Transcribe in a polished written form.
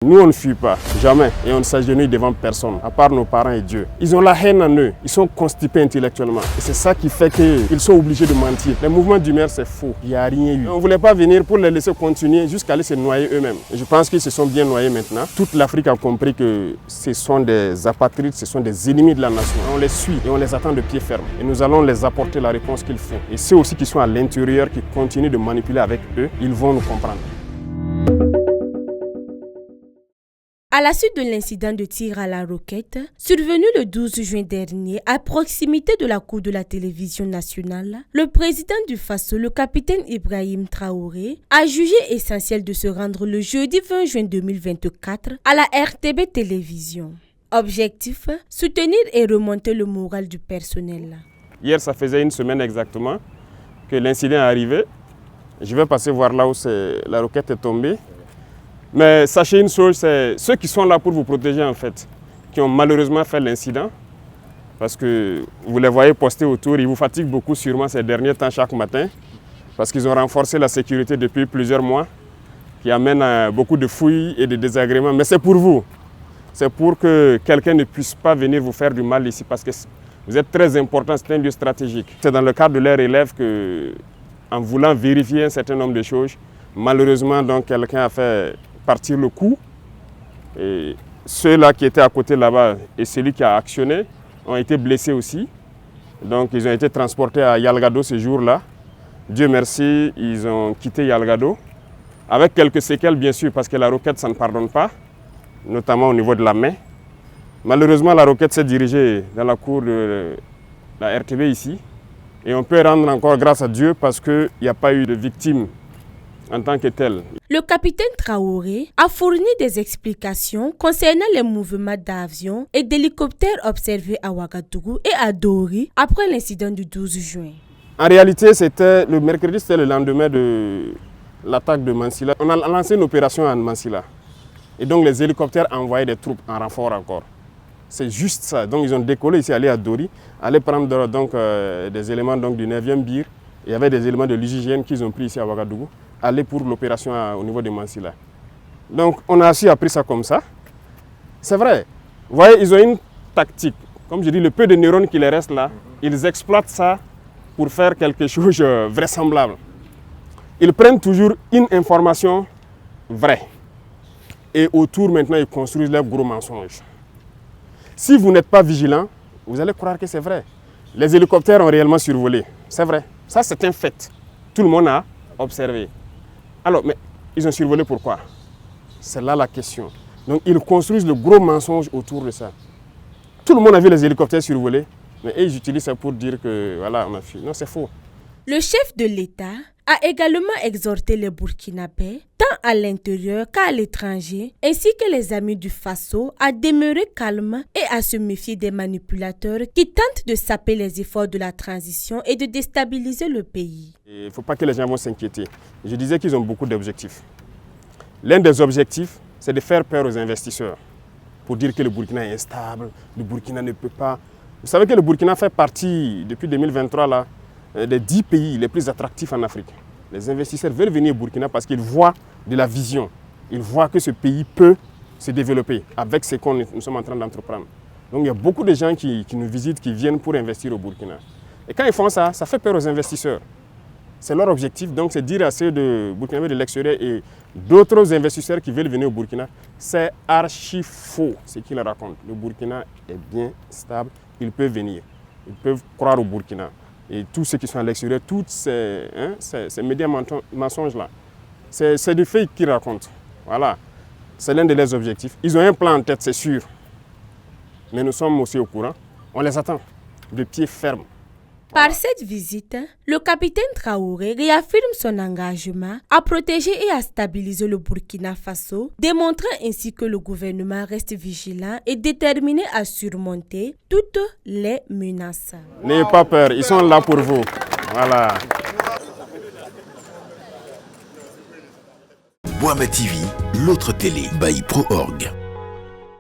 Nous, on ne fuit pas, jamais, et on ne s'agenouille devant personne, à part nos parents et Dieu. Ils ont la haine en eux, ils sont constipés intellectuellement. Et c'est ça qui fait qu'ils sont obligés de mentir. Le mouvement d'humeur, c'est faux, il n'y a rien eu. On ne voulait pas venir pour les laisser continuer jusqu'à aller se noyer eux-mêmes. Et je pense qu'ils se sont bien noyés maintenant. Toute l'Afrique a compris que ce sont des apatrides, ce sont des ennemis de la nation. On les suit et on les attend de pied ferme. Et nous allons les apporter la réponse qu'il faut. Et ceux aussi qui sont à l'intérieur, qui continuent de manipuler avec eux, ils vont nous comprendre. À la suite de l'incident de tir à la roquette, survenu le 12 juin dernier à proximité de la cour de la télévision nationale, le président du Faso, le capitaine Ibrahim Traoré, a jugé essentiel de se rendre le jeudi 20 juin 2024 à la RTB Télévision. Objectif, soutenir et remonter le moral du personnel. Hier, ça faisait une semaine exactement que l'incident est arrivé. Je vais passer voir là où la roquette est tombée. Mais sachez une chose, c'est ceux qui sont là pour vous protéger en fait, qui ont malheureusement fait l'incident, parce que vous les voyez postés autour, ils vous fatiguent beaucoup sûrement ces derniers temps chaque matin, parce qu'ils ont renforcé la sécurité depuis plusieurs mois, qui amène à beaucoup de fouilles et de désagréments. Mais c'est pour vous, c'est pour que quelqu'un ne puisse pas venir vous faire du mal ici, parce que vous êtes très important, c'est un lieu stratégique. C'est dans le cadre de leurs élèves que, en voulant vérifier un certain nombre de choses, malheureusement donc quelqu'un a fait partir le coup. Et ceux-là qui étaient à côté là-bas et celui qui a actionné ont été blessés aussi. Donc ils ont été transportés à Yalgado ce jour-là. Dieu merci, ils ont quitté Yalgado. Avec quelques séquelles bien sûr, parce que la roquette ça ne pardonne pas, notamment au niveau de la main. Malheureusement la roquette s'est dirigée dans la cour de la RTB ici. Et on peut rendre encore grâce à Dieu parce qu'il n'y a pas eu de victimes en tant que tel. Le capitaine Traoré a fourni des explications concernant les mouvements d'avions et d'hélicoptères observés à Ouagadougou et à Dori après l'incident du 12 juin. En réalité, c'était le mercredi, c'était le lendemain de l'attaque de Mansilla. On a lancé une opération à Mansilla. Et donc les hélicoptères envoyaient des troupes en renfort encore. C'est juste ça. Donc ils ont décollé ici, aller à Dori, aller prendre donc, des éléments donc, du 9e BIR. Il y avait des éléments de l'UGGN qu'ils ont pris ici à Ouagadougou, aller pour l'opération au niveau de Mansilla. Donc on a aussi appris ça comme ça. C'est vrai. Vous voyez, ils ont une tactique. Comme je dis, le peu de neurones qui les restent là, ils exploitent ça pour faire quelque chose de vraisemblable. Ils prennent toujours une information vraie. Et autour maintenant, ils construisent leurs gros mensonges. Si vous n'êtes pas vigilant, vous allez croire que c'est vrai. Les hélicoptères ont réellement survolé. C'est vrai. Ça, c'est un fait. Tout le monde a observé. Alors, mais ils ont survolé pourquoi? C'est là la question. Donc, ils construisent le gros mensonge autour de ça. Tout le monde a vu les hélicoptères survoler, mais ils utilisent ça pour dire que, voilà, on a fui. Non, c'est faux. Le chef de l'État a également exhorté les Burkinabés, tant à l'intérieur qu'à l'étranger, ainsi que les amis du Faso, à demeurer calmes et à se méfier des manipulateurs qui tentent de saper les efforts de la transition et de déstabiliser le pays. Il ne faut pas que les gens vont s'inquiéter. Je disais qu'ils ont beaucoup d'objectifs. L'un des objectifs, c'est de faire peur aux investisseurs, pour dire que le Burkina est instable, le Burkina ne peut pas. Vous savez que le Burkina fait partie, depuis 2023, là, des 10 pays les plus attractifs en Afrique. Les investisseurs veulent venir au Burkina parce qu'ils voient de la vision. Ils voient que ce pays peut se développer avec ce que nous sommes en train d'entreprendre. Donc il y a beaucoup de gens qui nous visitent, qui viennent pour investir au Burkina. Et quand ils font ça, ça fait peur aux investisseurs. C'est leur objectif, donc c'est dire à ceux de Burkinabés de l'extérieur et d'autres investisseurs qui veulent venir au Burkina, c'est archi faux ce qu'ils racontent. Le Burkina est bien stable, ils peuvent venir, ils peuvent croire au Burkina. Et tous ceux qui sont à l'extérieur, tous ces médias mensonges-là, c'est du fake qu'ils racontent. Voilà, c'est l'un de leurs objectifs. Ils ont un plan en tête, c'est sûr. Mais nous sommes aussi au courant. On les attend de pied ferme. Par cette visite, le capitaine Traoré réaffirme son engagement à protéger et à stabiliser le Burkina Faso, démontrant ainsi que le gouvernement reste vigilant et déterminé à surmonter toutes les menaces. N'ayez pas peur, ils sont là pour vous. Voilà. Boama TV, l'autre télé by Pro Org.